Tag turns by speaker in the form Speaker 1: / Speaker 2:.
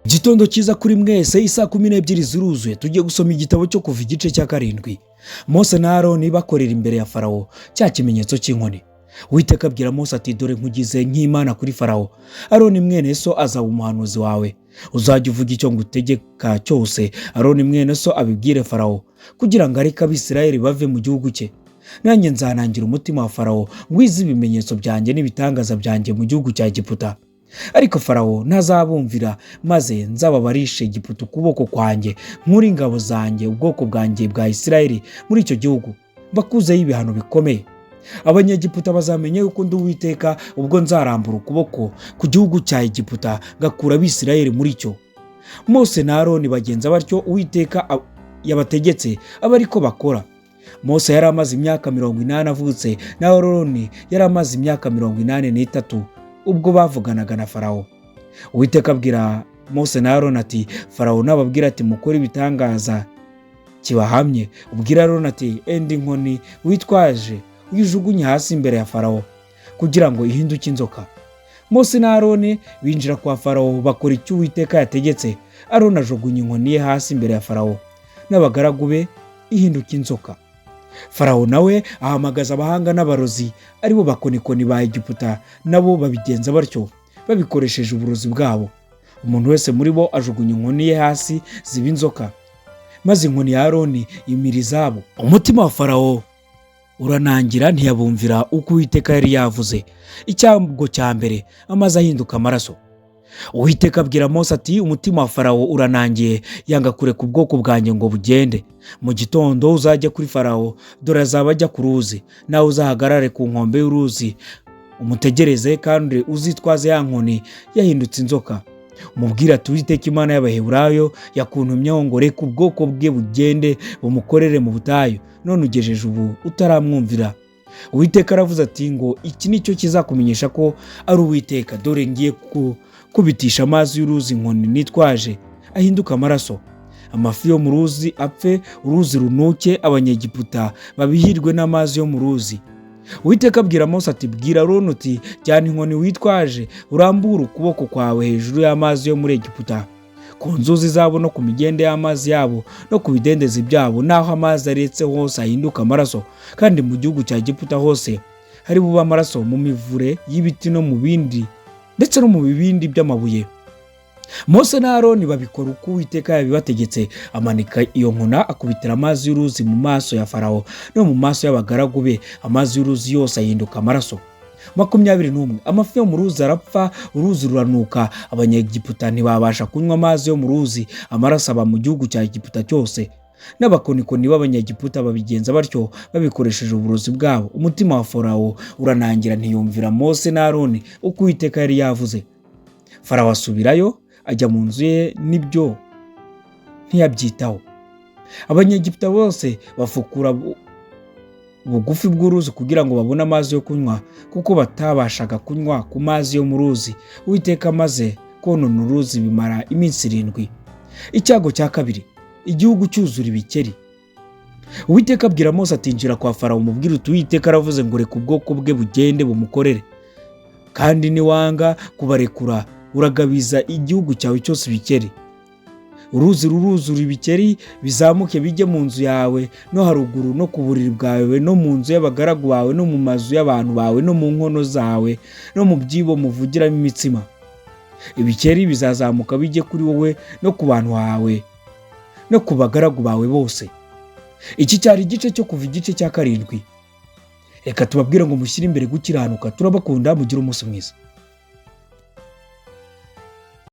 Speaker 1: Igitondo cyiza kuri mwese, isaa 12 zuruzuye tugiye gusoma igitabo cyo kuva igice cya 7. Mose na Aroni bakorera imbere ya Farawo cya kimenyetso cy'inkoni. Uwiteka abwira Mose ati, dore nkugize nk'Imana kuri Farawo. Aroni mwene so azaba umuhanuzi wawe. Uzajya uvuga icyo ngutegeka cyose Aroni mwene so abibwire Farawo, kugira ngo areke Abisirayeli bave mu gihugu cye. Nanjye nzanangira umutima wa Farawo ngwize ibimenyetso byanjye n'ibitangaza byanjye mu gihugu cya Egiputa. Ariko Farawo ntazabumvira, maze nzababarishe Egiputa ukuboko kwanjye, nkuri ingabo zanjye ubwoko bwanjye bwa Isirayeli muri icyo gihugu, bakuzeho ibihano bikomeye. Abanyegiputa bazamenye yuko ndi Uwiteka ubwo nzarambura ukuboko ku gihugu cya Egiputa ngakura Abisirayeli muri cyo. Mose na Aroni bagenza batyo Uwiteka yabategetse aba ariko bakora. Mose yari amaze imyaka 80 avutse, na Aroni yari amaze imyaka 83 ubwo bavuganaga na Farawo. Uwiteka abwira Mose na Aroni ati, Farawo nababwira ati mukore ibitangaza kibahamye, ubwira Aroni ati, enda inkoni witwaje uyijugunye hasi imbere ya Farawo kugira ngo ihinduke inzoka. Mose na Aroni binjira kwa Farawo bakora icyo Uwiteka yategetse. Aroni ajugunya inkoni ye hasi imbere ya Farawo n'abagaragu be, ihinduka inzoka. Farawo nawe ahamagaza abahanga n'abarozi, aribo bakonikoni ba Egiputa, nabo babigenza batyo babikoresheje uburozi bwabo. Umuntu wese muri bo ajugunya inkoni ye hasi ziba inzoka, maze inkoni ya Aroni imira izabo. Umutima wa Farawo uranangira, ntiyabumvira uko Uwiteka yari yavuze. Icyago cya mbere amaze ahinduka amaraso. Uwiteka abwira Mose ati, umutima wa Farawo uranangiye, yanga kureka ubwoko bwanjye ngo bugende. Mu gitondo uzajya kuri Farawo, dore azaba ajya ku ruzi, nawe uzahagarare ku nkombe y'uruzi umutegereze, kandi uzitwaze ya nkoni yahindutse inzoka. Umubwire ati, Uwiteka Imana y'Abaheburayo yakuntumyeho ngo reka ubwoko bwe bugende bumukorere mu butayu, none ugejeje ubu utaramwumvira. Uwiteka aravuze ati, ngo iki nicyo kizakumenyesha ko ari Uwiteka, dore ngiye kubitisha amazi y'uruzi inkoni nitwaje ahinduka amaraso. Amafi yo mu ruzi apfe, uruzi runuke, Abanyegiputa babihirwe n'amazi yo mu ruzi. Uwiteka abwira Mose ati, bwira Aroni uti, jyana inkoni witwaje urambure ukuboko kwawe hejuru y'amazi yo muri Egiputa, ku nzuzi zabo no ku migende y'amazi yabo no ku bidendezi byabo, naho amazi aretse hose ahinduka amaraso. Kandi mu gihugu cya Egiputa hose hari buba amaraso, mu mivure y'ibiti no mu bindi ndetse no mu bibindi by'amabuye. Mose na Aroni babikora uko Uwiteka yabibategetse. Amanika iyo nkona, akubitira amazi y'uruzi mu maso ya Farawo no mu maso y'abagaragu be, amazi y'uruzi yose ahinduka amaraso. 21. Amafi yo mu ruzi arapfa, uruzi ruranuka, Abanyegiputa ntibabasha kunywa amazi yo mu ruzi, amaraso aba mu gihugu cya Egiputa cyose. N'abakonikoni b'Abanyegiputa babigenza batyo babikoresheje uburozi bwabo. Umutima wa Farawo uranangira, ntiyumvira Mose na Aroni uko Uwiteka yari yavuze. Farawo asubirayo ajya mu nzu ye, nibyo ntiyabyitaho. Abanyegiputa bose bafukura bugufi bw'uruzi kugira ngo babone amazi yo kunywa, kuko batabashaga kunywa ku mazi yo mu ruzi. Uwiteka amaze konona uruzi bimara iminsi 7. Icyago cya 2, igihugu cyuzura ibikeri. Uwiteka abwira Mose ati, injira kwa Farawo umubwire uti, Uwiteka aravuze ngo reka ubwoko bwe bugende bumukorere, kandi niwanga kubarekura uragabiza igihugu cyawe cyose ibikeri. Uruzi ruruzura ibikeri, bizamuke bijye mu nzu yawe no haruguru, no ku buriri bwawe, no mu nzu y'abagaragu bawe, no mu mazu y'abantu bawe, no mu nkono zawe, no mu byibo muvugiramo imitsima. Ibikeri bizazamuka bijye kuri wowe no ku bantu bawe no ku bagaragu bawe bose. Iki cyari igice cyo kuva igice cya 7. Reka tubabwire ngo mushyire imbere gukiranuka. Turabakunda, mugire umunsi mwiza.